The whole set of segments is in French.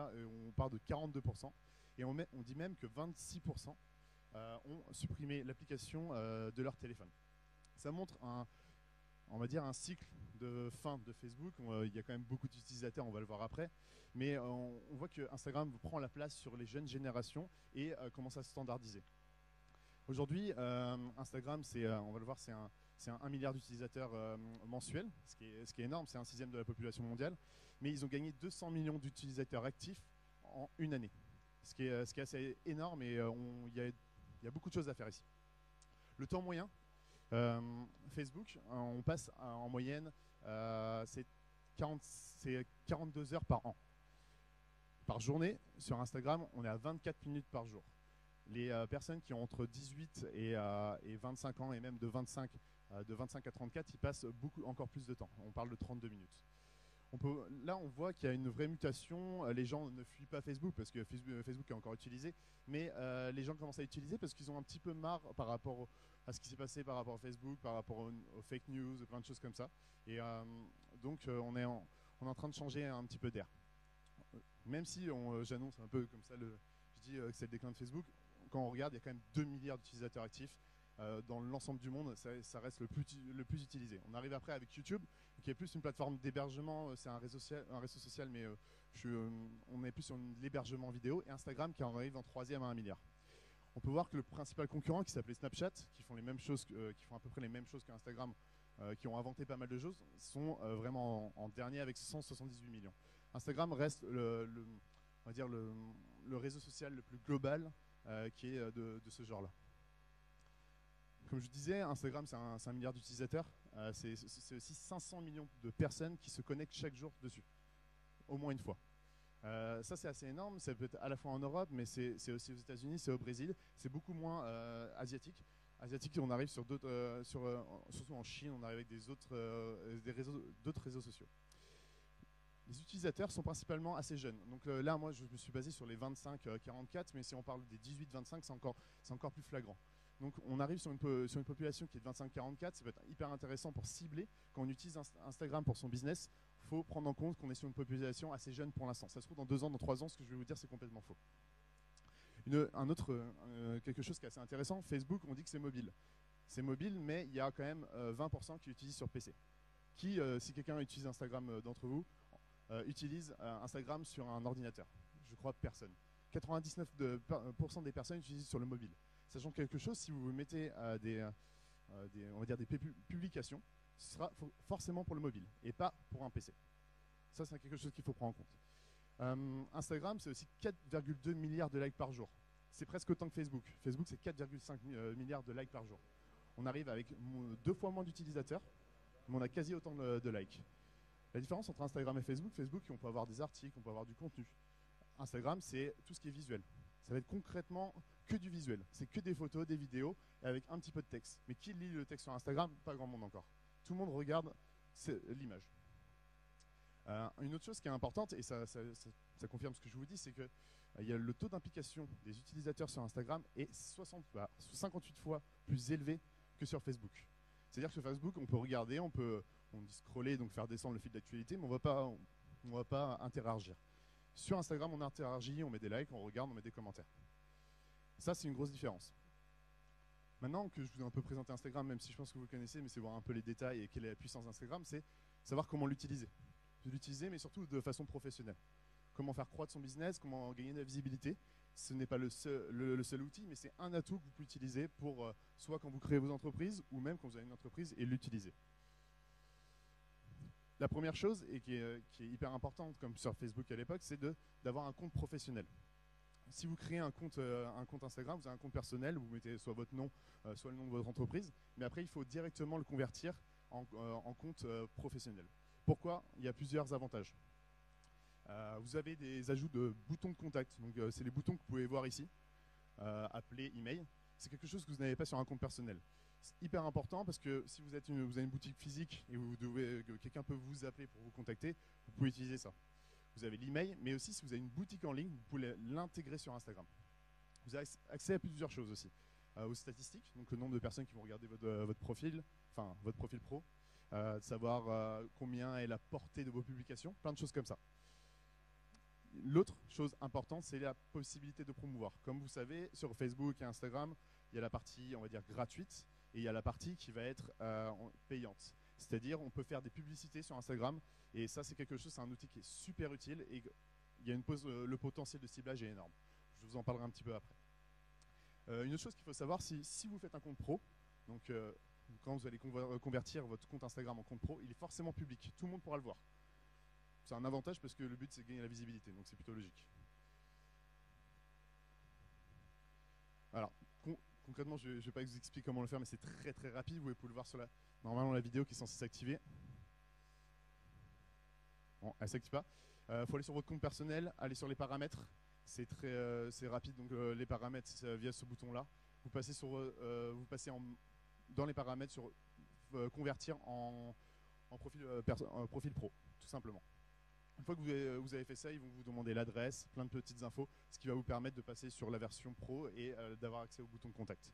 là, on part de 42%, et on dit même que 26% ont supprimé l'application de leur téléphone. Ça montre on va dire un cycle de fin de Facebook. Il y a quand même beaucoup d'utilisateurs, on va le voir après, mais on voit que Instagram prend la place sur les jeunes générations et commence à se standardiser. Aujourd'hui, Instagram, on va le voir, c'est un 1 milliard d'utilisateurs mensuels, ce qui est énorme, c'est un sixième de la population mondiale, mais ils ont gagné 200 millions d'utilisateurs actifs en une année, ce qui est assez énorme, et il y a beaucoup de choses à faire ici. Le temps moyen, Facebook, on passe en moyenne, c'est 42 heures par an. Par journée, sur Instagram, on est à 24 minutes par jour. Les personnes qui ont entre 18 et 25 ans, et même de 25 à 34, ils passent encore plus de temps. On parle de 32 minutes. Là, on voit qu'il y a une vraie mutation. Les gens ne fuient pas Facebook parce que Facebook est encore utilisé, mais les gens commencent à l'utiliser parce qu'ils ont un petit peu marre par rapport à ce qui s'est passé par rapport à Facebook, par rapport aux fake news, plein de choses comme ça. Et donc, on est en train de changer un petit peu d'air. Même si j'annonce un peu comme ça, je dis que c'est le déclin de Facebook, quand on regarde, il y a quand même 2 milliards d'utilisateurs actifs. Dans l'ensemble du monde, ça reste le plus utilisé. On arrive après avec YouTube, qui est plus une plateforme d'hébergement, c'est un réseau social, mais on est plus sur l'hébergement vidéo, et Instagram qui en arrive en troisième à 1 milliard. On peut voir que le principal concurrent, qui s'appelait Snapchat, qui font à peu près les mêmes choses qu'Instagram, qui ont inventé pas mal de choses, sont vraiment en dernier avec 178 millions. Instagram reste on va dire le réseau social le plus global qui est de ce genre-là. Comme je disais, Instagram, c'est un milliard d'utilisateurs. C'est aussi 500 millions de personnes qui se connectent chaque jour dessus, au moins une fois. Ça, c'est assez énorme. Ça peut être à la fois en Europe, mais c'est aussi aux États-Unis, c'est au Brésil. C'est beaucoup moins asiatique. Asiatique, on arrive sur d'autres, surtout en Chine, on arrive avec d'autres réseaux sociaux. Les utilisateurs sont principalement assez jeunes. Donc là, moi, je me suis basé sur les 25-44, mais si on parle des 18-25, c'est encore plus flagrant. Donc on arrive sur une population qui est de 25-44, ça peut être hyper intéressant pour cibler. Quand on utilise Instagram pour son business, il faut prendre en compte qu'on est sur une population assez jeune pour l'instant. Ça se trouve dans 2 ans, dans 3 ans, ce que je vais vous dire, c'est complètement faux. Quelque chose qui est assez intéressant, Facebook, on dit que c'est mobile. C'est mobile, mais il y a quand même 20% qui utilisent sur PC. Si quelqu'un utilise Instagram d'entre vous, utilise Instagram sur un ordinateur? Je crois personne. 99% des personnes utilisent sur le mobile. Sachant quelque chose, si vous mettez on va dire des publications, ce sera forcément pour le mobile et pas pour un PC. Ça, c'est quelque chose qu'il faut prendre en compte. Instagram, c'est aussi 4,2 milliards de likes par jour. C'est presque autant que Facebook. Facebook, c'est 4,5 milliards de likes par jour. On arrive avec 2 fois moins d'utilisateurs, mais on a quasi autant de likes. La différence entre Instagram et Facebook, on peut avoir des articles, on peut avoir du contenu. Instagram, c'est tout ce qui est visuel. Ça va être concrètement que du visuel. C'est que des photos, des vidéos, et avec un petit peu de texte. Mais qui lit le texte sur Instagram? Pas grand monde encore. Tout le monde regarde l'image. Une autre chose qui est importante, et ça confirme ce que je vous dis, c'est que le taux d'implication des utilisateurs sur Instagram est 58 fois plus élevé que sur Facebook. C'est-à-dire que sur Facebook, on peut regarder, on dit scroller, donc faire descendre le fil d'actualité, mais on ne va pas interagir. Sur Instagram, on interagit, on met des likes, on regarde, on met des commentaires. Ça, c'est une grosse différence. Maintenant que je vous ai un peu présenté Instagram, même si je pense que vous le connaissez, mais c'est voir un peu les détails et quelle est la puissance d'Instagram, c'est savoir comment l'utiliser. L'utiliser, mais surtout de façon professionnelle. Comment faire croître son business, comment gagner de la visibilité. Ce n'est pas le seul outil, mais c'est un atout que vous pouvez utiliser pour soit quand vous créez vos entreprises, ou même quand vous avez une entreprise et l'utiliser. La première chose, et qui est hyper importante, comme sur Facebook à l'époque, c'est d'avoir un compte professionnel. Si vous créez un compte Instagram, vous avez un compte personnel, vous mettez soit votre nom, soit le nom de votre entreprise, mais après il faut directement le convertir en compte professionnel. Pourquoi? Il y a plusieurs avantages. Vous avez des ajouts de boutons de contact, donc c'est les boutons que vous pouvez voir ici, appeler, email. C'est quelque chose que vous n'avez pas sur un compte personnel. C'est hyper important parce que si vous avez une boutique physique et quelqu'un peut vous appeler pour vous contacter, vous pouvez utiliser ça. Vous avez l'email, mais aussi si vous avez une boutique en ligne, vous pouvez l'intégrer sur Instagram. Vous avez accès à plusieurs choses aussi. Aux statistiques, donc le nombre de personnes qui vont regarder votre profil, enfin votre profil pro, savoir combien est la portée de vos publications, plein de choses comme ça. L'autre chose importante, c'est la possibilité de promouvoir. Comme vous savez, sur Facebook et Instagram, il y a la partie, on va dire, gratuite, et il y a la partie qui va être payante. C'est-à-dire, on peut faire des publicités sur Instagram, et ça, c'est quelque chose, c'est un outil qui est super utile, et il y a le potentiel de ciblage est énorme. Je vous en parlerai un petit peu après. Une autre chose qu'il faut savoir, si vous faites un compte pro, donc quand vous allez convertir votre compte Instagram en compte pro, il est forcément public. Tout le monde pourra le voir. C'est un avantage parce que le but, c'est de gagner la visibilité, donc c'est plutôt logique. Alors, concrètement, je ne vais pas vous expliquer comment le faire, mais c'est très très rapide. Vous pouvez le voir sur normalement la vidéo qui est censée s'activer. Bon, elle ne s'active pas. Il faut aller sur votre compte personnel, aller sur les paramètres. C'est rapide, donc les paramètres, c'est via ce bouton-là. Vous passez, dans les paramètres sur convertir en profil pro, tout simplement. Une fois que vous avez fait ça, ils vont vous demander l'adresse, plein de petites infos, ce qui va vous permettre de passer sur la version pro et d'avoir accès au bouton de contact.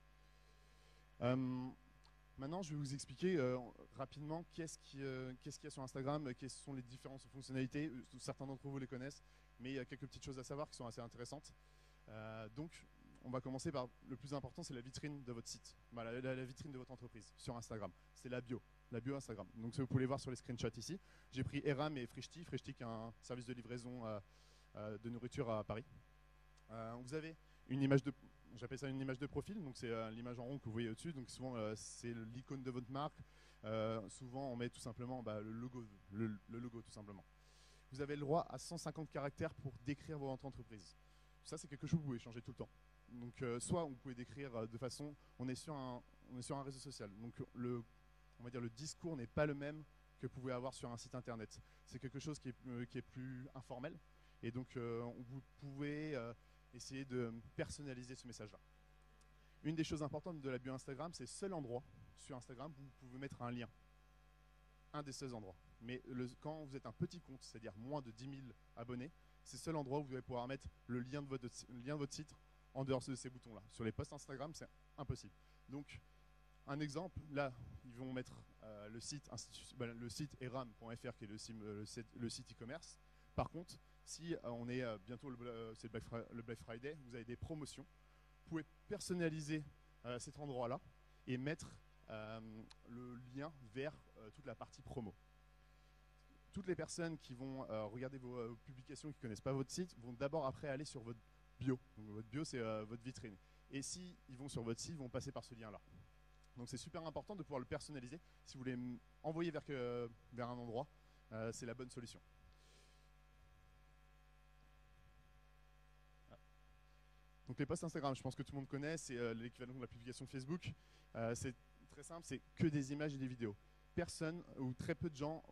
Maintenant, je vais vous expliquer rapidement qu'est-ce qu'il y a sur Instagram, quelles sont les différentes fonctionnalités. Certains d'entre vous les connaissent, mais il y a quelques petites choses à savoir qui sont assez intéressantes. Donc, on va commencer par le plus important, c'est la vitrine de votre site, la vitrine de votre entreprise sur Instagram. C'est la bio Instagram. Donc, ça, vous pouvez le voir sur les screenshots ici. J'ai pris Eram et Frishti qui est un service de livraison de nourriture à Paris. Vous avez une image j'appelle ça une image de profil, donc c'est l'image en rond que vous voyez au-dessus, donc souvent c'est l'icône de votre marque, souvent on met tout simplement le logo tout simplement. Vous avez le droit à 150 caractères pour décrire votre entreprise. Ça c'est quelque chose que vous pouvez changer tout le temps. Donc soit vous pouvez décrire de façon, on est sur un réseau social, donc on va dire le discours n'est pas le même que vous pouvez avoir sur un site internet. C'est quelque chose qui est plus informel, et donc vous pouvez essayer de personnaliser ce message-là. Une des choses importantes de la bio Instagram, c'est le seul endroit sur Instagram où vous pouvez mettre un lien. Un des 16 endroits. Mais quand vous êtes un petit compte, c'est-à-dire moins de 10 000 abonnés, c'est le seul endroit où vous allez pouvoir mettre le lien de votre site en dehors de ces boutons-là. Sur les posts Instagram, c'est impossible. Donc, un exemple, là, ils vont mettre le site eram.fr qui est le site e-commerce. Par contre, si on est bientôt c'est le Black Friday, vous avez des promotions, vous pouvez personnaliser cet endroit-là et mettre le lien vers toute la partie promo. Toutes les personnes qui vont regarder vos publications et qui ne connaissent pas votre site vont d'abord après aller sur votre bio. Donc, votre bio, c'est votre vitrine. Et s'ils vont sur votre site, ils vont passer par ce lien-là. Donc c'est super important de pouvoir le personnaliser. Si vous voulez envoyer vers un endroit, c'est la bonne solution. Donc les posts Instagram, je pense que tout le monde connaît, c'est l'équivalent de la publication Facebook. C'est très simple, c'est que des images et des vidéos. Personne ou très peu de gens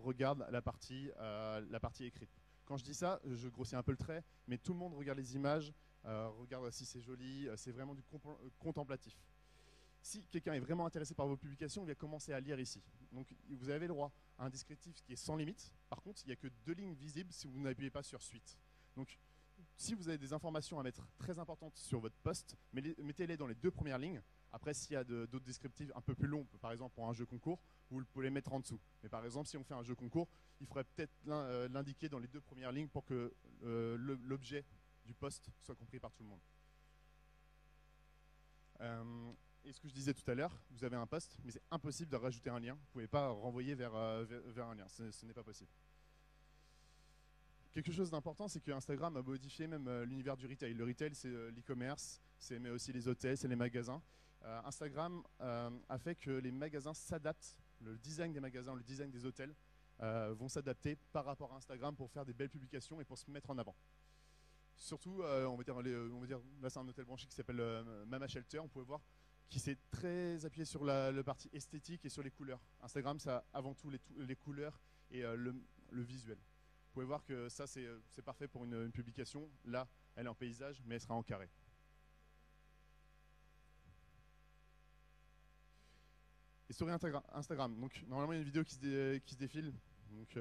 regardent la partie écrite. Quand je dis ça, je grossis un peu le trait, mais tout le monde regarde les images, regarde si c'est joli, c'est vraiment du contemplatif. Si quelqu'un est vraiment intéressé par vos publications, il va commencer à lire ici. Donc vous avez le droit à un descriptif qui est sans limite. Par contre, il n'y a que 2 lignes visibles si vous n'appuyez pas sur suite. Donc si vous avez des informations à mettre très importantes sur votre post, mettez-les dans les 2 premières lignes. Après, s'il y a d'autres descriptifs un peu plus longs, par exemple pour un jeu concours, vous pouvez les mettre en dessous. Mais par exemple, si on fait un jeu concours, il faudrait peut-être l'indiquer dans les 2 premières lignes pour que l'objet du post soit compris par tout le monde. Et ce que je disais tout à l'heure, vous avez un post, mais c'est impossible de rajouter un lien. Vous ne pouvez pas renvoyer vers un lien, ce n'est pas possible. Quelque chose d'important, c'est que Instagram a modifié même l'univers du retail. Le retail, c'est l'e-commerce, mais aussi les hôtels, c'est les magasins. Instagram a fait que les magasins s'adaptent, le design des magasins, le design des hôtels vont s'adapter par rapport à Instagram pour faire des belles publications et pour se mettre en avant. Surtout, on va dire, là c'est un hôtel branché qui s'appelle Mama Shelter, on peut voir, qui s'est très appuyé sur la partie esthétique et sur les couleurs. Instagram, ça a avant tout les couleurs et le visuel. Vous pouvez voir que ça, c'est parfait pour une publication. Là, elle est en paysage, mais elle sera en carré. Et sur Instagram, donc normalement il y a une vidéo qui se défile. Donc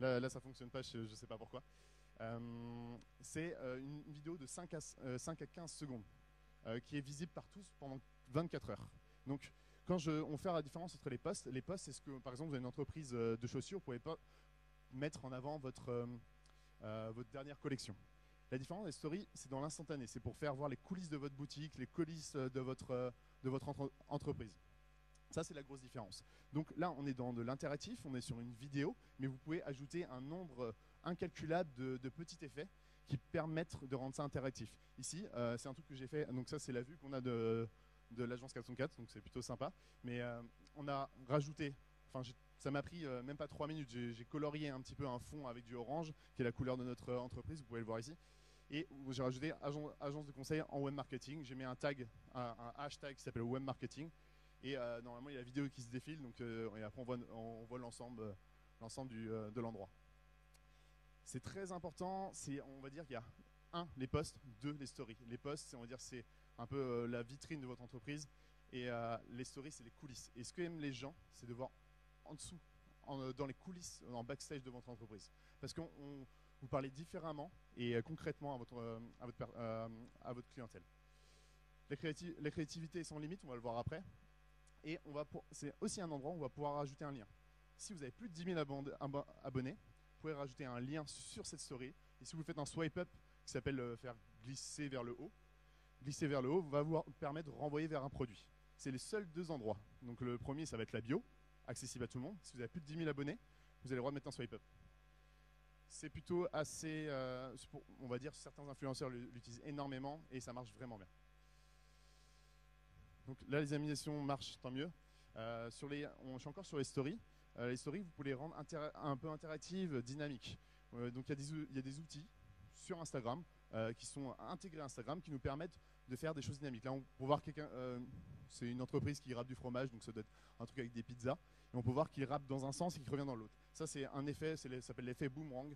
là, ça ne fonctionne pas, je ne sais pas pourquoi. C'est une vidéo de 5 à 15 secondes qui est visible par tous pendant 24 heures. Donc quand on fait la différence entre les posts, c'est ce que, par exemple, vous avez une entreprise de chaussures, vous ne pouvez pas mettre en avant votre dernière collection. La différence des stories, c'est dans l'instantané. C'est pour faire voir les coulisses de votre boutique, les coulisses de votre entreprise. Ça, c'est la grosse différence. Donc là, on est dans de l'interactif, on est sur une vidéo, mais vous pouvez ajouter un nombre incalculable de petits effets qui permettent de rendre ça interactif. Ici, c'est un truc que j'ai fait, donc ça, c'est la vue qu'on a de l'agence 404, donc c'est plutôt sympa. Mais on a rajouté, enfin, ça m'a pris même pas 3 minutes, j'ai colorié un petit peu un fond avec du orange, qui est la couleur de notre entreprise, vous pouvez le voir ici. Et j'ai rajouté agence de conseil en web marketing. J'ai mis un tag, un hashtag qui s'appelle web marketing. Et normalement, il y a la vidéo qui se défile. Donc, et après, on voit l'ensemble de l'endroit. C'est très important. On va dire qu'il y a 1, les posts, 2, les stories. Les posts, on va dire, c'est un peu la vitrine de votre entreprise. Et les stories, c'est les coulisses. Et ce que aiment les gens, c'est de voir en dessous, dans les coulisses, en backstage de votre entreprise. Parce qu'on vous parlez différemment et concrètement à votre clientèle. La créativité est sans limite, on va le voir après. Et c'est aussi un endroit où on va pouvoir rajouter un lien. Si vous avez plus de 10 000 abonnés, vous pouvez rajouter un lien sur cette story. Et si vous faites un swipe up qui s'appelle faire glisser vers le haut, va vous permettre de renvoyer vers un produit. C'est les seuls 2 endroits. Donc le premier, ça va être la bio, accessible à tout le monde. Si vous avez plus de 10 000 abonnés, vous avez le droit de mettre un swipe up. C'est plutôt assez, on va dire, certains influenceurs l'utilisent énormément et ça marche vraiment bien. Donc là, les animations marchent, tant mieux. Je suis encore sur les stories. Les stories, vous pouvez les rendre un peu interactives, dynamiques. Donc il y a des outils sur Instagram qui sont intégrés à Instagram qui nous permettent de faire des choses dynamiques. Là, on peut voir quelqu'un, c'est une entreprise qui râpe du fromage, donc ça doit être un truc avec des pizzas. Et on peut voir qu'il râpe dans un sens et qu'il revient dans l'autre. Ça, c'est un effet, ça s'appelle l'effet boomerang.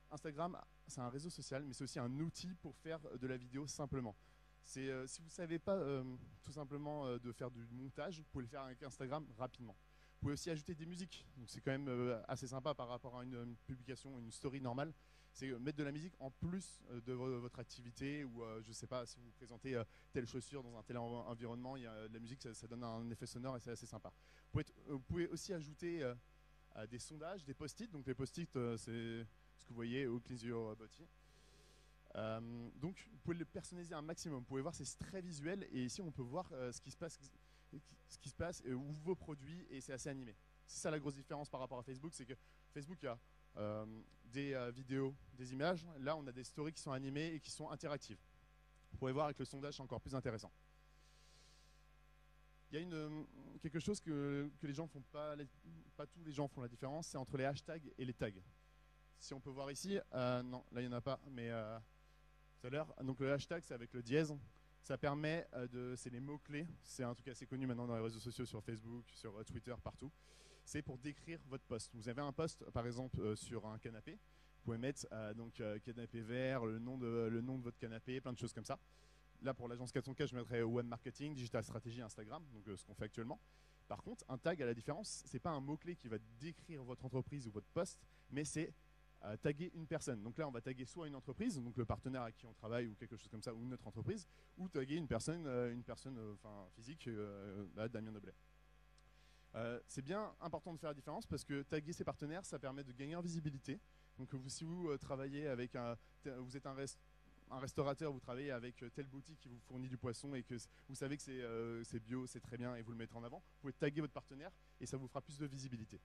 Instagram, c'est un réseau social, mais c'est aussi un outil pour faire de la vidéo simplement. Si vous ne savez pas tout simplement de faire du montage, vous pouvez le faire avec Instagram rapidement. Vous pouvez aussi ajouter des musiques, donc c'est quand même assez sympa par rapport à une publication, une story normale. C'est mettre de la musique en plus de votre activité ou je ne sais pas, si vous présentez telle chaussure dans un tel environnement, il y a de la musique, ça donne un effet sonore et c'est assez sympa. Vous pouvez aussi ajouter des sondages, des post-it. Donc les post-it, c'est ce que vous voyez au Clean Your Body. Donc vous pouvez le personnaliser un maximum. Vous pouvez voir, c'est très visuel et ici on peut voir ce qui se passe où vos produits et c'est assez animé. C'est ça la grosse différence par rapport à Facebook, c'est que Facebook il y a des vidéos, des images. Là on a des stories qui sont animées et qui sont interactives. Vous pouvez voir avec le sondage, c'est encore plus intéressant. Il y a quelque chose que les gens font pas tous les gens font la différence, c'est entre les hashtags et les tags. Si on peut voir ici, non, là il n'y en a pas, mais tout à l'heure, donc le hashtag c'est avec le dièse, ça permet c'est les mots-clés, c'est un truc assez connu maintenant dans les réseaux sociaux, sur Facebook, sur Twitter, partout. C'est pour décrire votre post. Vous avez un post par exemple sur un canapé, vous pouvez mettre canapé vert, le nom de votre canapé, plein de choses comme ça. Là, pour l'agence 404, je mettrais web marketing, digital stratégie, Instagram, donc ce qu'on fait actuellement. Par contre, un tag, à la différence, c'est pas un mot-clé qui va décrire votre entreprise ou votre poste, mais c'est taguer une personne. Donc là, on va taguer soit une entreprise, donc le partenaire avec qui on travaille ou quelque chose comme ça, ou notre entreprise, ou taguer une personne physique, Damien Noblet. C'est bien important de faire la différence parce que taguer ses partenaires, ça permet de gagner en visibilité. Donc si vous travaillez avec vous êtes un restaurateur, vous travaillez avec telle boutique qui vous fournit du poisson et que vous savez que c'est bio, c'est très bien et vous le mettrez en avant, vous pouvez taguer votre partenaire et ça vous fera plus de visibilité.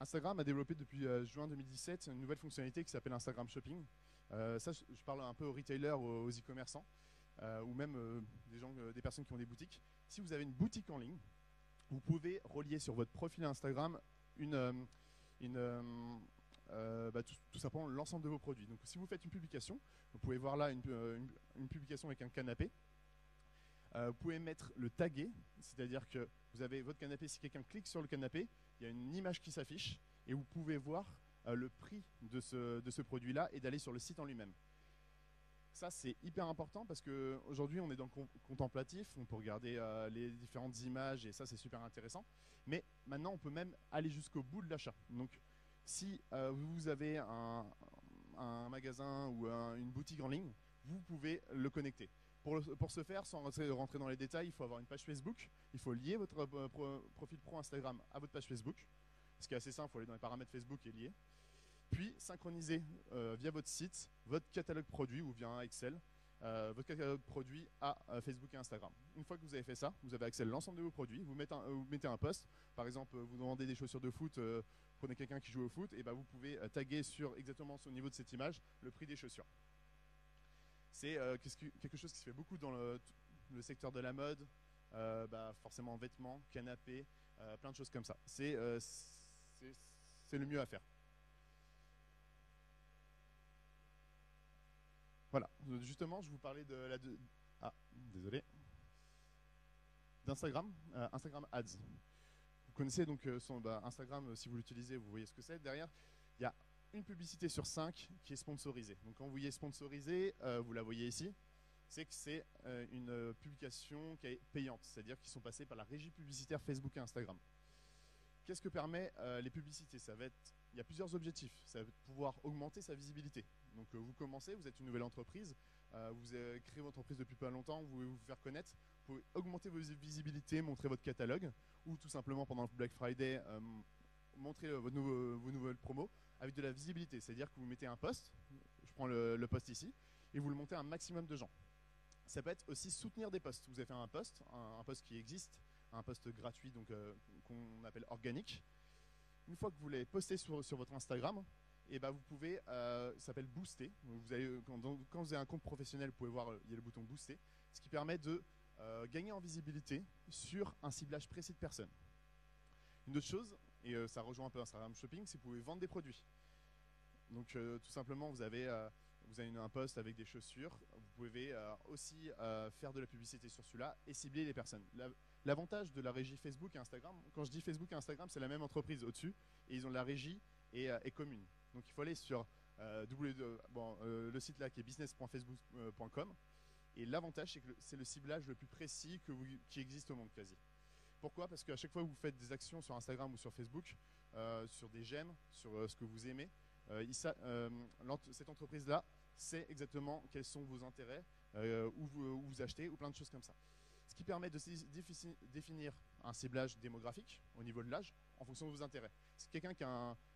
Instagram a développé depuis juin 2017 une nouvelle fonctionnalité qui s'appelle Instagram Shopping. Ça, je parle un peu aux retailers, aux e-commerçants ou même des personnes qui ont des boutiques. Si vous avez une boutique en ligne, vous pouvez relier sur votre profil Instagram tout simplement l'ensemble de vos produits. Donc si vous faites une publication, vous pouvez voir là une publication avec un canapé. Vous pouvez mettre le taguer, c'est-à-dire que vous avez votre canapé, si quelqu'un clique sur le canapé, il y a une image qui s'affiche et vous pouvez voir le prix de ce produit-là et d'aller sur le site en lui-même. Ça, c'est hyper important parce qu'aujourd'hui, on est dans le contemplatif, on peut regarder les différentes images et ça, c'est super intéressant. Mais maintenant, on peut même aller jusqu'au bout de l'achat. Donc, si vous avez un magasin ou une boutique en ligne, vous pouvez le connecter. Pour ce faire, sans rentrer dans les détails, il faut avoir une page Facebook, il faut lier votre profil pro Instagram à votre page Facebook, ce qui est assez simple, il faut aller dans les paramètres Facebook et lier. Puis synchroniser via votre site, votre catalogue produit ou via un Excel, votre catalogue produit à Facebook et Instagram. Une fois que vous avez fait ça, vous avez accès à l'ensemble de vos produits, vous mettez un post, par exemple vous demandez des chaussures de foot, prenez quelqu'un qui joue au foot, et ben vous pouvez taguer sur exactement au niveau de cette image le prix des chaussures. C'est quelque chose qui se fait beaucoup dans le secteur de la mode, forcément vêtements, canapés, plein de choses comme ça. C'est le mieux à faire. Voilà, justement, je vous parlais désolé, d'Instagram, Instagram Ads. Vous connaissez donc Instagram, si vous l'utilisez, vous voyez ce que c'est. Derrière, il y a une publicité sur 5 qui est sponsorisée. Donc quand vous voyez sponsorisée, vous la voyez ici, c'est que c'est une publication qui est payante, c'est-à-dire qu'ils sont passés par la régie publicitaire Facebook et Instagram. Qu'est-ce que permet les publicités? Il y a plusieurs objectifs. Ça va pouvoir augmenter sa visibilité. Donc vous commencez, vous êtes une nouvelle entreprise, vous avez créé votre entreprise depuis pas longtemps, vous voulez vous faire connaître, vous pouvez augmenter vos visibilités, montrer votre catalogue, ou tout simplement pendant le Black Friday, montrer vos nouvelles promos avec de la visibilité. C'est-à-dire que vous mettez un post, je prends le post ici, et vous le montez à un maximum de gens. Ça peut être aussi soutenir des posts. Vous avez fait un post qui existe, un post gratuit donc qu'on appelle organique. Une fois que vous l'avez posté sur votre Instagram, et vous pouvez, ça s'appelle booster. Quand vous avez un compte professionnel, vous pouvez voir, il y a le bouton booster, ce qui permet de gagner en visibilité sur un ciblage précis de personnes. Une autre chose, et ça rejoint un peu Instagram Shopping, c'est que vous pouvez vendre des produits. Donc tout simplement, vous avez un post avec des chaussures, vous pouvez aussi faire de la publicité sur celui-là et cibler les personnes. L'avantage de la régie Facebook et Instagram, quand je dis Facebook et Instagram, c'est la même entreprise au-dessus, et ils ont la régie est commune. Donc il faut aller sur le site là qui est business.facebook.com, et l'avantage c'est que c'est le ciblage le plus précis qui existe au monde quasi. Pourquoi? Parce qu'à chaque fois que vous faites des actions sur Instagram ou sur Facebook, sur des j'aime, sur ce que vous aimez, cette entreprise-là sait exactement quels sont vos intérêts, où vous achetez, ou plein de choses comme ça. Ce qui permet de définir un ciblage démographique au niveau de l'âge en fonction de vos intérêts. Si quelqu'un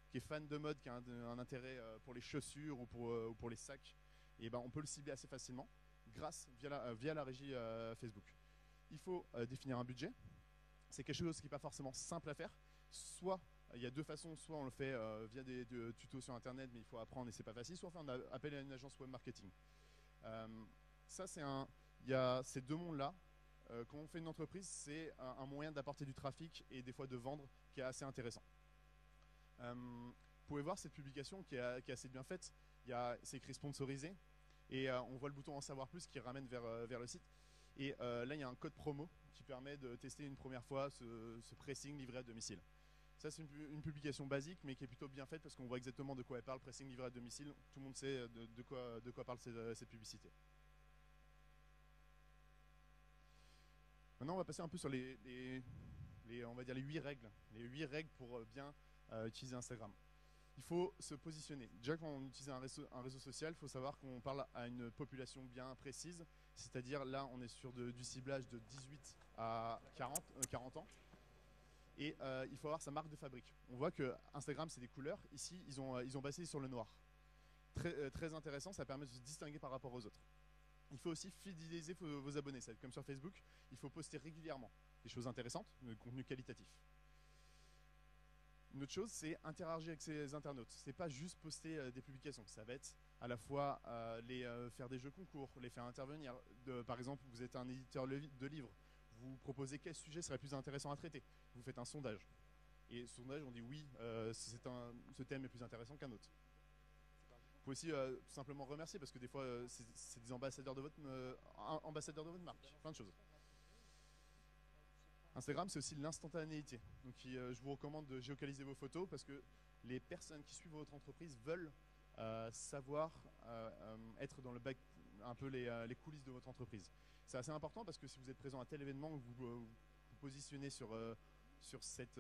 qui est fan de mode, qui a un intérêt pour les chaussures ou pour les sacs, et on peut le cibler assez facilement via la régie Facebook. Il faut définir un budget. C'est quelque chose qui n'est pas forcément simple à faire. Soit il y a deux façons, soit on le fait via des tutos sur internet, mais il faut apprendre et c'est pas facile, soit on fait appel à une agence web marketing. Il y a ces deux mondes-là. Quand on fait une entreprise, c'est un moyen d'apporter du trafic et des fois de vendre qui est assez intéressant. Vous pouvez voir cette publication qui est assez bien faite. C'est écrit sponsorisé et on voit le bouton en savoir plus qui ramène vers le site. Et là, il y a un code promo qui permet de tester une première fois ce pressing livré à domicile. Ça, c'est une publication basique, mais qui est plutôt bien faite parce qu'on voit exactement de quoi elle parle, pressing livré à domicile. Tout le monde sait de quoi parle cette publicité. Maintenant, on va passer un peu sur on va dire les 8 règles. Les 8 règles pour bien utiliser Instagram. Il faut se positionner. Déjà, quand on utilise un réseau social, il faut savoir qu'on parle à une population bien précise. C'est-à-dire, là, on est sur du ciblage de 18 à 40 ans. Et il faut avoir sa marque de fabrique. On voit que Instagram, c'est des couleurs. Ici, ils ont basé sur le noir. Très intéressant, ça permet de se distinguer par rapport aux autres. Il faut aussi fidéliser vos abonnés. C'est comme sur Facebook, il faut poster régulièrement des choses intéressantes, du contenu qualitatif. Une autre chose, c'est interagir avec ses internautes. C'est pas juste poster des publications. Ça va être à la fois faire des jeux concours, les faire intervenir. Par exemple, vous êtes un éditeur de livres. Vous proposez quel sujet serait plus intéressant à traiter. Vous faites un sondage. Et sondage, on dit oui, ce thème est plus intéressant qu'un autre. Vous pouvez aussi tout simplement remercier parce que des fois, c'est des ambassadeurs de votre marque. Plein de choses. Instagram, c'est aussi l'instantanéité. Donc, je vous recommande de géocaliser vos photos parce que les personnes qui suivent votre entreprise veulent savoir être dans le back, un peu les coulisses de votre entreprise. C'est assez important parce que si vous êtes présent à tel événement, vous vous positionnez sur cette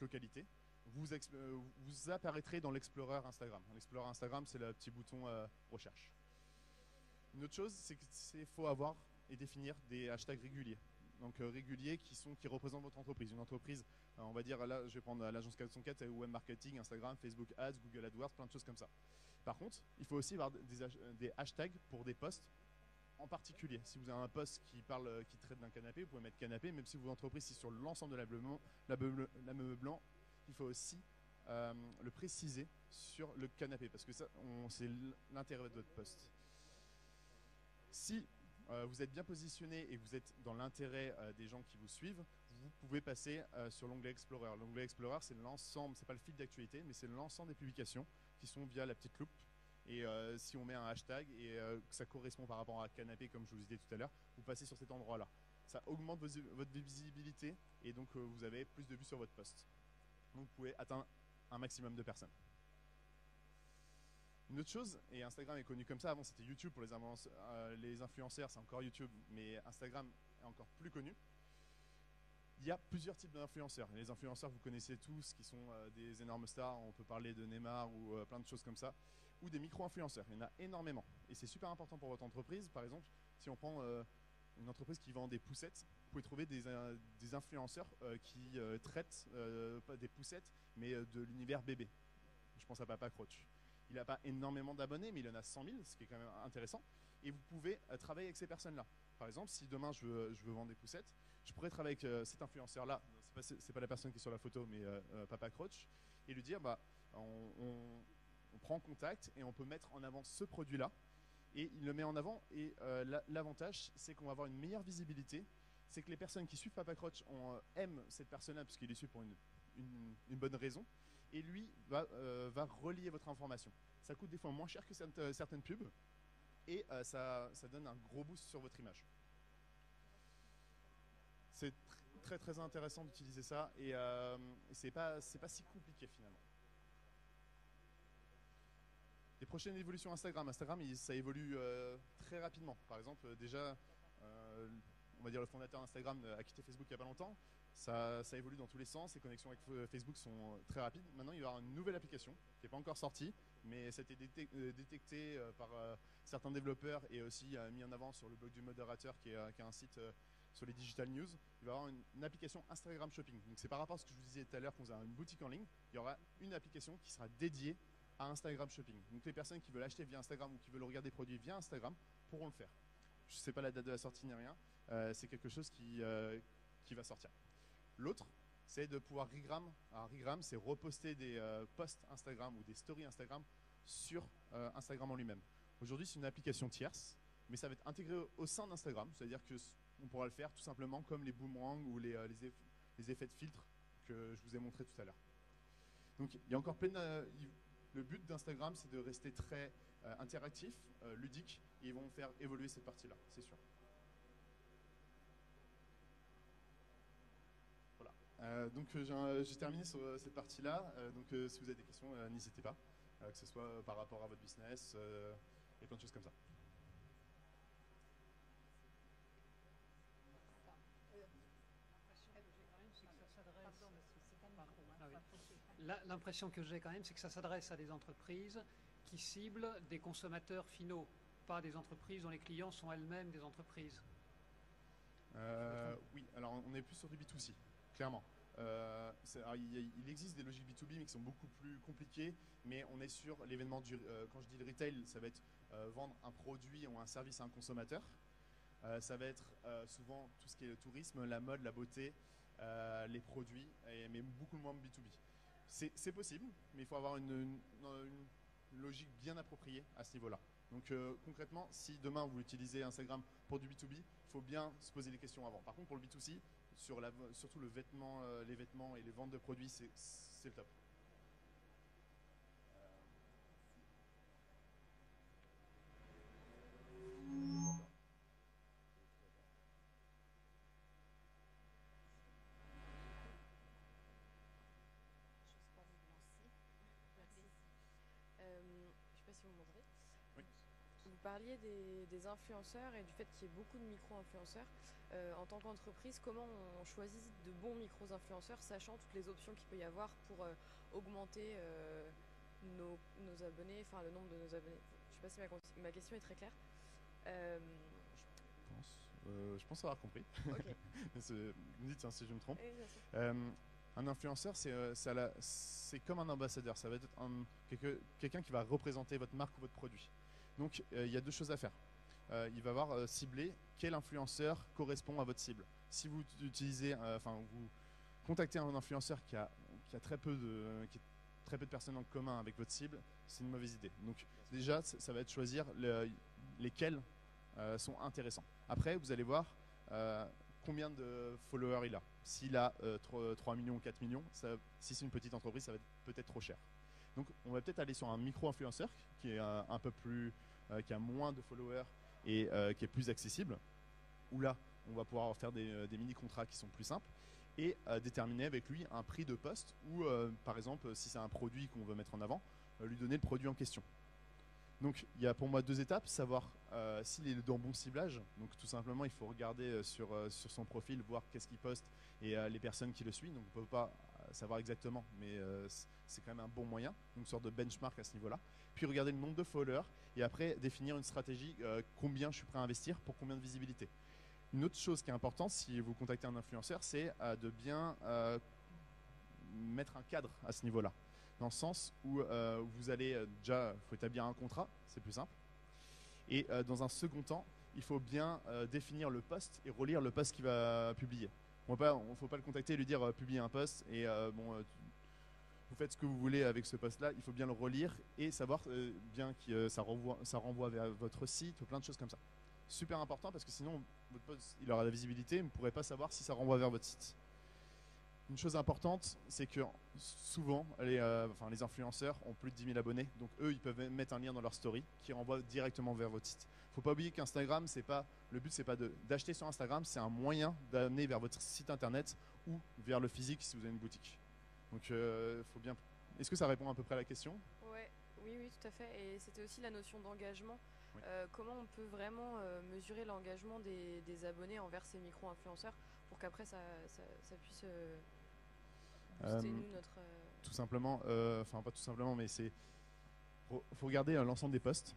localité, vous apparaîtrez dans l'Explorer Instagram. L'Explorer Instagram, c'est le petit bouton recherche. Une autre chose, c'est qu'il faut avoir et définir des hashtags réguliers. Donc réguliers qui représentent votre entreprise. Une entreprise, on va dire, là je vais prendre l'agence 404, web marketing, Instagram, Facebook Ads, Google AdWords, plein de choses comme ça. Par contre, il faut aussi avoir des hashtags pour des posts en particulier. Si vous avez un post qui traite d'un canapé, vous pouvez mettre canapé, même si votre entreprise est sur l'ensemble de l'ameublement blanc, il faut aussi le préciser sur le canapé, parce que ça, c'est l'intérêt de votre post. Si vous êtes bien positionné et que vous êtes dans l'intérêt des gens qui vous suivent, vous pouvez passer sur l'onglet Explorer. L'onglet Explorer, c'est l'ensemble, c'est pas le fil d'actualité, mais c'est l'ensemble des publications qui sont via la petite loupe. Et si on met un hashtag et que ça correspond par rapport à canapé, comme je vous disais tout à l'heure, vous passez sur cet endroit-là. Ça augmente votre visibilité et donc vous avez plus de vues sur votre post. Donc vous pouvez atteindre un maximum de personnes. Une autre chose, et Instagram est connu comme ça, avant c'était YouTube pour les influenceurs, c'est encore YouTube, mais Instagram est encore plus connu. Il y a plusieurs types d'influenceurs. Les influenceurs, vous connaissez tous, qui sont des énormes stars, on peut parler de Neymar ou plein de choses comme ça, ou des micro-influenceurs, il y en a énormément. Et c'est super important pour votre entreprise. Par exemple, si on prend une entreprise qui vend des poussettes, vous pouvez trouver des influenceurs qui traitent pas des poussettes, mais de l'univers bébé. Je pense à Papa Croach. Il n'a pas énormément d'abonnés, mais il en a 100 000, ce qui est quand même intéressant. Et vous pouvez travailler avec ces personnes-là. Par exemple, si demain je veux vendre des poussettes, je pourrais travailler avec cet influenceur-là, c'est pas la personne qui est sur la photo, mais Papa Croach, et lui dire, on prend contact et on peut mettre en avant ce produit-là. Et il le met en avant, et l'avantage, c'est qu'on va avoir une meilleure visibilité. C'est que les personnes qui suivent Papa Croach aiment cette personne-là, parce qu'il les suit pour une bonne raison. Et lui va relier votre information. Ça coûte des fois moins cher que certaines pubs et ça donne un gros boost sur votre image. C'est très très intéressant d'utiliser ça et c'est pas si compliqué finalement. Les prochaines évolutions Instagram. Instagram, ça évolue très rapidement. Par exemple, déjà, on va dire le fondateur d'Instagram a quitté Facebook il n'y a pas longtemps. Ça évolue dans tous les sens, les connexions avec Facebook sont très rapides. Maintenant, il va y avoir une nouvelle application qui n'est pas encore sortie, mais ça a été détecté par certains développeurs et aussi mis en avant sur le blog du modérateur qui est un site sur les digital news. Il va y avoir une application Instagram Shopping. Donc c'est par rapport à ce que je vous disais tout à l'heure, qu'on a une boutique en ligne, il y aura une application qui sera dédiée à Instagram Shopping. Donc les personnes qui veulent acheter via Instagram ou qui veulent regarder des produits via Instagram pourront le faire. Je ne sais pas la date de la sortie ni rien, c'est quelque chose qui va sortir. L'autre, c'est de pouvoir regram. Alors regram, c'est reposter des posts Instagram ou des stories Instagram sur Instagram en lui-même. Aujourd'hui, c'est une application tierce, mais ça va être intégré au sein d'Instagram. C'est-à-dire qu'on pourra le faire tout simplement comme les boomerangs ou les effets de filtre que je vous ai montré tout à l'heure. Donc, il y a encore plein de... Le but d'Instagram, c'est de rester très interactif, ludique, et ils vont faire évoluer cette partie-là, c'est sûr. Donc j'ai terminé sur cette partie-là. Donc si vous avez des questions, n'hésitez pas, que ce soit par rapport à votre business et plein de choses comme ça. L'impression que j'ai quand même, c'est que ça s'adresse à des entreprises qui ciblent des consommateurs finaux, pas des entreprises dont les clients sont elles-mêmes des entreprises. Oui, alors on est plus sur du B2C, clairement. Il existe des logiques B2B mais qui sont beaucoup plus compliquées, mais on est sur l'événement quand je dis le retail, ça va être vendre un produit ou un service à un consommateur. Ça va être souvent tout ce qui est le tourisme, la mode, la beauté, les produits, mais beaucoup moins B2B. C'est possible, mais il faut avoir une logique bien appropriée à ce niveau-là. Donc concrètement, si demain vous utilisez Instagram pour du B2B, il faut bien se poser des questions avant. Par contre, pour le B2C, surtout les vêtements et les ventes de produits, c'est le top. Vous parliez des influenceurs et du fait qu'il y ait beaucoup de micro-influenceurs. En tant qu'entreprise, comment on choisit de bons micro-influenceurs, sachant toutes les options qu'il peut y avoir pour augmenter nos abonnés, enfin le nombre de nos abonnés. Je ne sais pas si ma question est très claire. Je pense avoir compris. Ok. Vous me dites hein, si je me trompe. Oui, bien sûr. Un influenceur, c'est comme un ambassadeur. Ça va être quelqu'un qui va représenter votre marque ou votre produit. Donc, il y a deux choses à faire. Il va voir ciblé quel influenceur correspond à votre cible. Si vous utilisez, vous contactez un influenceur qui a très peu de personnes en commun avec votre cible, c'est une mauvaise idée. Donc, déjà, ça va être choisir lesquels sont intéressants. Après, vous allez voir combien de followers il a. S'il a 3 millions ou 4 millions, si c'est une petite entreprise, ça va être peut-être trop cher. Donc on va peut-être aller sur un micro-influenceur qui est un peu plus, qui a moins de followers et qui est plus accessible, où là, on va pouvoir faire des mini-contrats qui sont plus simples et déterminer avec lui un prix de poste ou par exemple, si c'est un produit qu'on veut mettre en avant, lui donner le produit en question. Donc il y a pour moi deux étapes, savoir s'il est dans bon ciblage. Donc tout simplement il faut regarder sur son profil, voir qu'est-ce qu'il poste et les personnes qui le suivent. Donc on ne peut pas savoir exactement, mais c'est quand même un bon moyen, donc une sorte de benchmark à ce niveau-là. Puis regarder le nombre de followers et après définir une stratégie, combien je suis prêt à investir pour combien de visibilité. Une autre chose qui est importante si vous contactez un influenceur, c'est de bien mettre un cadre à ce niveau-là. Dans le sens où vous allez déjà, il faut établir un contrat, c'est plus simple. Et dans un second temps, il faut bien définir le post et relire le post qu'il va publier. Il ne faut pas le contacter et lui dire publier un post et vous faites ce que vous voulez avec ce post-là. Il faut bien le relire et savoir bien que ça renvoie vers votre site ou plein de choses comme ça. Super important parce que sinon, votre post il aura la visibilité, mais vous ne pourrez pas savoir si ça renvoie vers votre site. Une chose importante, c'est que souvent, les influenceurs ont plus de 10 000 abonnés. Donc eux, ils peuvent mettre un lien dans leur story qui renvoie directement vers votre site. Il ne faut pas oublier qu'Instagram, le but, c'est pas d'acheter sur Instagram, c'est un moyen d'amener vers votre site internet ou vers le physique si vous avez une boutique. Donc, faut bien. Est-ce que ça répond à peu près à la question ? Oui, tout à fait. Et c'était aussi la notion d'engagement. Oui. Comment on peut vraiment mesurer l'engagement des abonnés envers ces micro-influenceurs pour qu'après ça puisse booster notre... Tout simplement, pas tout simplement, mais faut regarder l'ensemble des posts.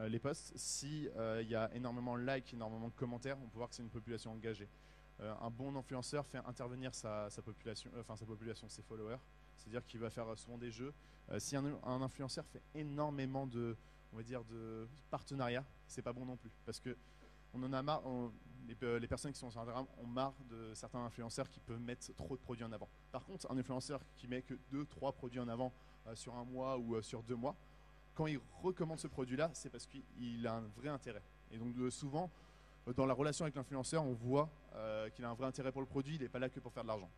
Les posts, si il y a énormément de likes, énormément de commentaires, on peut voir que c'est une population engagée. Un bon influenceur fait intervenir sa population, ses followers. C'est-à-dire qu'il va faire souvent des jeux. Si un influenceur fait énormément de partenariats, c'est pas bon non plus. Parce que on en a marre, les personnes qui sont sur Instagram ont marre de certains influenceurs qui peuvent mettre trop de produits en avant. Par contre, un influenceur qui met que 2-3 produits en avant sur un mois ou sur 2 mois, quand il recommande ce produit-là, c'est parce qu'il a un vrai intérêt. Et donc souvent, dans la relation avec l'influenceur, on voit qu'il a un vrai intérêt pour le produit, il n'est pas là que pour faire de l'argent.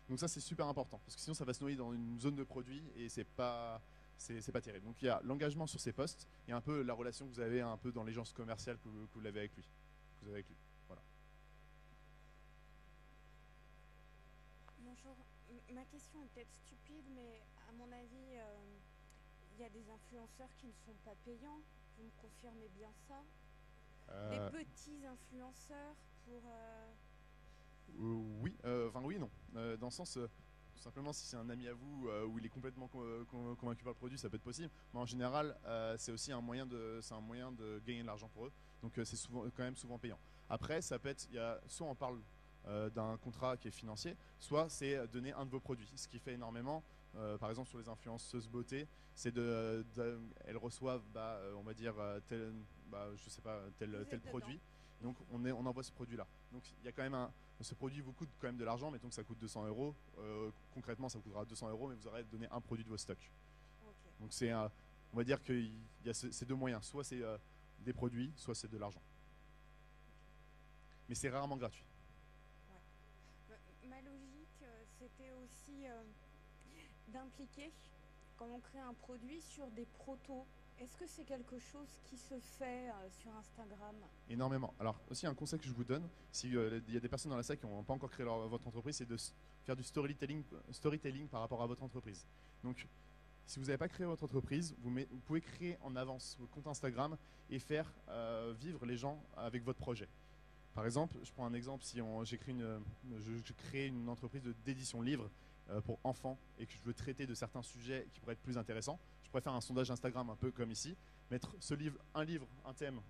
Donc ça, c'est super important, parce que sinon, ça va se noyer dans une zone de produit et c'est pas terrible. Donc il y a l'engagement sur ses posts et un peu la relation que vous avez un peu dans l'agence commerciale que vous avez avec lui. Voilà. Bonjour, ma question est peut-être stupide, mais à mon avis, il y a des influenceurs qui ne sont pas payants. Vous me confirmez bien ça? Des petits influenceurs pour... Oui, oui et non. Dans le sens, tout simplement, si c'est un ami à vous où il est complètement convaincu par le produit, ça peut être possible. Mais en général, c'est aussi un moyen de gagner de l'argent pour eux. Donc c'est quand même souvent payant. Après, ça peut être, soit on parle d'un contrat qui est financier, soit c'est donner un de vos produits. Ce qui fait énormément, par exemple sur les influenceuses beauté, c'est elles reçoivent, on va dire, tel produit. Donc on envoie ce produit-là. Donc il y a quand même ce produit vous coûte quand même de l'argent, mettons que ça coûte 200 €. Concrètement, ça vous coûtera 200 €, mais vous aurez donné un produit de vos stocks. Okay. Donc on va dire qu'il y a ces deux moyens. Soit c'est des produits, soit c'est de l'argent. Mais c'est rarement gratuit. Ouais. Ma logique, c'était aussi d'impliquer, quand on crée un produit, sur des protos. Est-ce que c'est quelque chose qui se fait sur Instagram? Énormément. Alors aussi un conseil que je vous donne, s'il y a des personnes dans la salle qui n'ont pas encore créé votre entreprise, c'est de faire du storytelling par rapport à votre entreprise. Donc si vous n'avez pas créé votre entreprise, vous pouvez créer en avance votre compte Instagram et faire vivre les gens avec votre projet. Par exemple, je prends un exemple, si je crée une entreprise d'édition livre pour enfants et que je veux traiter de certains sujets qui pourraient être plus intéressants, je pourrais faire un sondage Instagram un peu comme ici, mettre un livre, un thème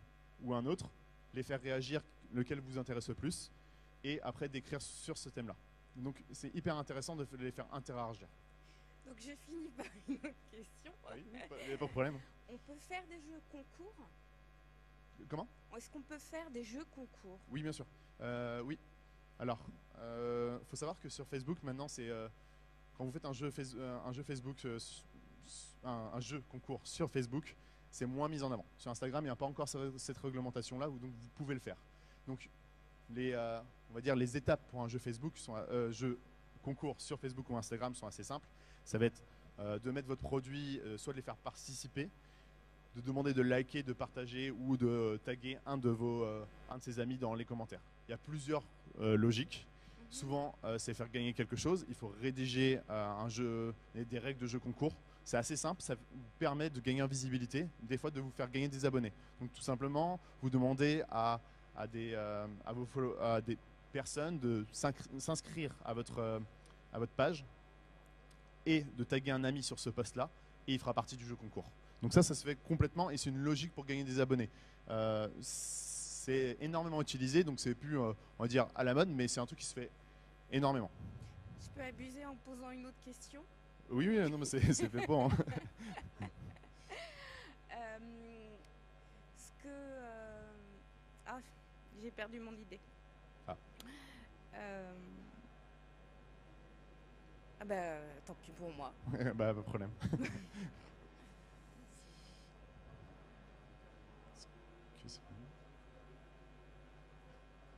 ou un autre, les faire réagir, lequel vous intéresse le plus, et après d'écrire sur ce thème-là. Donc c'est hyper intéressant de les faire interagir. Donc je finis par une autre question. Oui, il n'y a pas de problème. On peut faire des jeux concours? Comment? Est-ce qu'on peut faire des jeux concours? Oui, bien sûr. Oui. Alors, faut savoir que sur Facebook, maintenant, c'est quand vous faites un jeu Facebook, un jeu concours sur Facebook, c'est moins mis en avant. Sur Instagram, il n'y a pas encore cette réglementation-là, donc vous pouvez le faire. Donc, on va dire les étapes pour un jeu Facebook, jeu concours sur Facebook ou Instagram sont assez simples. Ça va être de mettre votre produit, soit de les faire participer, de demander de liker, de partager ou de taguer un de ses amis dans les commentaires. Il y a plusieurs logiques. Souvent, c'est faire gagner quelque chose. Il faut rédiger des règles de jeu concours. C'est assez simple, ça vous permet de gagner en visibilité, des fois de vous faire gagner des abonnés. Donc tout simplement, vous demandez à des personnes de s'inscrire à votre page et de taguer un ami sur ce post-là, et il fera partie du jeu concours. Donc ça se fait complètement et c'est une logique pour gagner des abonnés. C'est énormément utilisé, donc c'est plus, on va dire, à la mode, mais c'est un truc qui se fait énormément. Je peux abuser en posant une autre question? Oui, non, mais c'est fait pour. Hein. Ah, j'ai perdu mon idée. Ah. Bah, tant pis pour moi. Bah, pas de problème.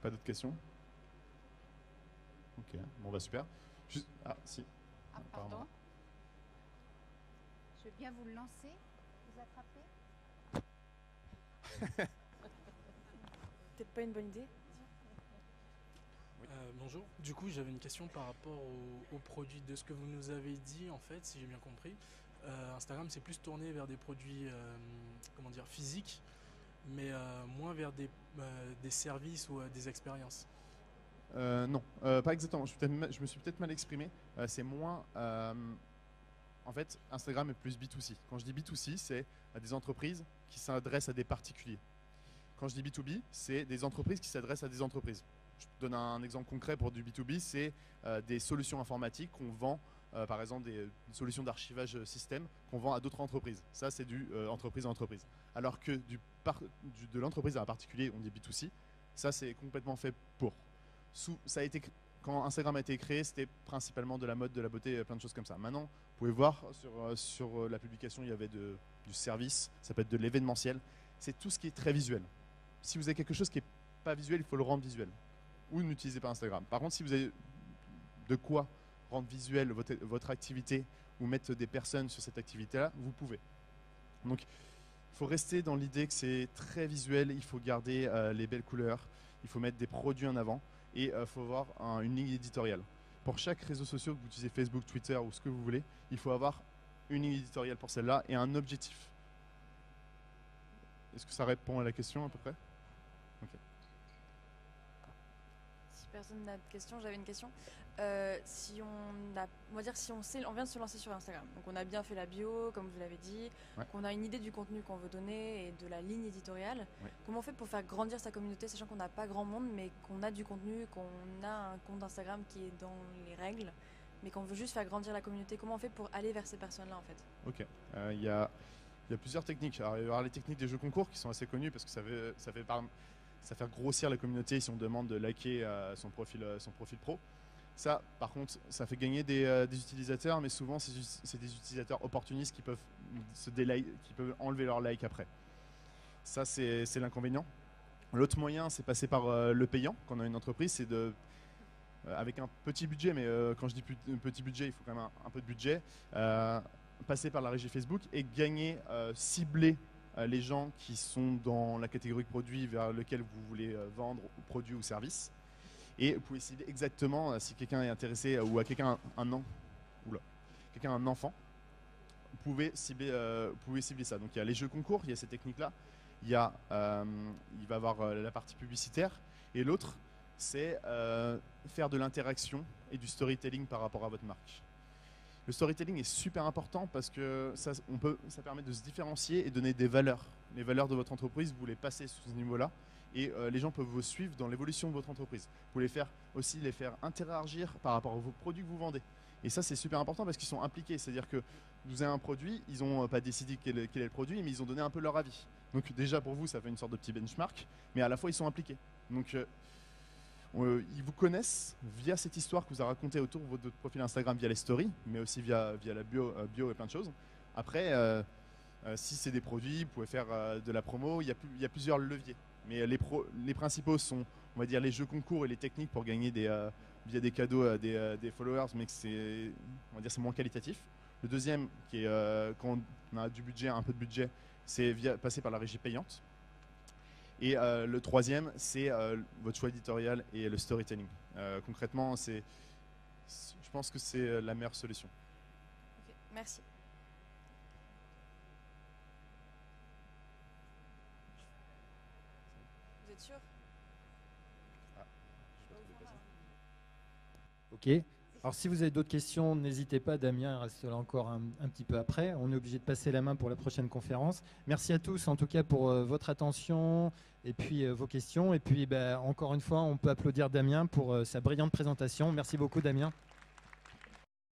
Pas d'autres questions? Ok, bon bah super. Ah, si. Ah, pardon. Je vais bien vous le lancer, vous attraper. Peut-être pas une bonne idée. Bonjour. Du coup, j'avais une question par rapport aux produits. De ce que vous nous avez dit, en fait, si j'ai bien compris, Instagram c'est plus tourné vers des produits, comment dire, physiques, mais moins vers des services ou des expériences. Non, pas exactement. Je me suis peut-être mal exprimé. C'est moins. En fait, Instagram est plus B2C. Quand je dis B2C, c'est des entreprises qui s'adressent à des particuliers. Quand je dis B2B, c'est des entreprises qui s'adressent à des entreprises. Je te donne un exemple concret pour du B2B, c'est des solutions informatiques qu'on vend, par exemple des solutions d'archivage système qu'on vend à d'autres entreprises. Ça, c'est du entreprise à entreprise. Alors que de l'entreprise à un particulier, on dit B2C, ça c'est complètement fait pour. Quand Instagram a été créé, c'était principalement de la mode, de la beauté, plein de choses comme ça. Maintenant, vous pouvez voir sur la publication, il y avait du service, ça peut être de l'événementiel. C'est tout ce qui est très visuel. Si vous avez quelque chose qui n'est pas visuel, il faut le rendre visuel. Ou n'utilisez pas Instagram. Par contre, si vous avez de quoi rendre visuel votre activité ou mettre des personnes sur cette activité-là, vous pouvez. Donc, il faut rester dans l'idée que c'est très visuel, il faut garder les belles couleurs, il faut mettre des produits en avant et il faut avoir une ligne éditoriale. Pour chaque réseau social que vous utilisez, Facebook, Twitter ou ce que vous voulez, il faut avoir une ligne éditoriale pour celle-là et un objectif. Est-ce que ça répond à la question à peu près? Ok. Si personne n'a de questions, j'avais une question. Si on vient de se lancer sur Instagram, donc on a bien fait la bio, comme vous l'avez dit, ouais. qu'on a une idée du contenu qu'on veut donner et de la ligne éditoriale. Ouais. Comment on fait pour faire grandir sa communauté, sachant qu'on n'a pas grand monde, mais qu'on a du contenu, qu'on a un compte Instagram qui est dans les règles, mais qu'on veut juste faire grandir la communauté? Comment on fait pour aller vers ces personnes-là en fait? Ok. Il y a plusieurs techniques. Alors, il va y avoir les techniques des jeux concours qui sont assez connues parce que ça fait grossir la communauté si on demande de liker son profil pro. Ça, par contre, ça fait gagner des utilisateurs, mais souvent c'est des utilisateurs opportunistes qui peuvent enlever leur like après. Ça, c'est l'inconvénient. L'autre moyen, c'est passer par le payant. Quand on a une entreprise, c'est avec un petit budget, mais quand je dis petit budget, il faut quand même un peu de budget. Passer par la régie Facebook et cibler les gens qui sont dans la catégorie de produits vers lequel vous voulez vendre produits ou services. Et vous pouvez cibler exactement si quelqu'un est intéressé ou à quelqu'un un enfant, vous pouvez cibler ça. Donc il y a les jeux concours, il y a ces techniques-là, il va y avoir la partie publicitaire et l'autre c'est faire de l'interaction et du storytelling par rapport à votre marque. Le storytelling est super important parce que ça permet de se différencier et donner des valeurs. Les valeurs de votre entreprise, vous les passez sous ce niveau-là et les gens peuvent vous suivre dans l'évolution de votre entreprise. Vous les faire interagir par rapport aux produits que vous vendez. Et ça, c'est super important parce qu'ils sont impliqués. C'est-à-dire que vous avez un produit, ils n'ont pas décidé quel est le produit, mais ils ont donné un peu leur avis. Donc déjà, pour vous, ça fait une sorte de petit benchmark, mais à la fois, ils sont impliqués. Donc, ils vous connaissent via cette histoire que vous avez racontée autour de votre profil Instagram via les stories, mais aussi via la bio et plein de choses. Après, si c'est des produits, vous pouvez faire de la promo, il y a plusieurs leviers. Mais les principaux sont, on va dire, les jeux concours et les techniques pour gagner via des cadeaux à des followers, mais que c'est moins qualitatif. Le deuxième, qui est quand on a un peu de budget, c'est passer par la régie payante. Et le troisième, c'est votre choix éditorial et le storytelling. Concrètement, je pense que c'est la meilleure solution. Ok, merci. Vous êtes sûr? Ok. Alors si vous avez d'autres questions, n'hésitez pas, Damien reste là encore un petit peu après. On est obligé de passer la main pour la prochaine conférence. Merci à tous en tout cas pour votre attention et puis vos questions. Et puis encore une fois, on peut applaudir Damien pour sa brillante présentation. Merci beaucoup Damien.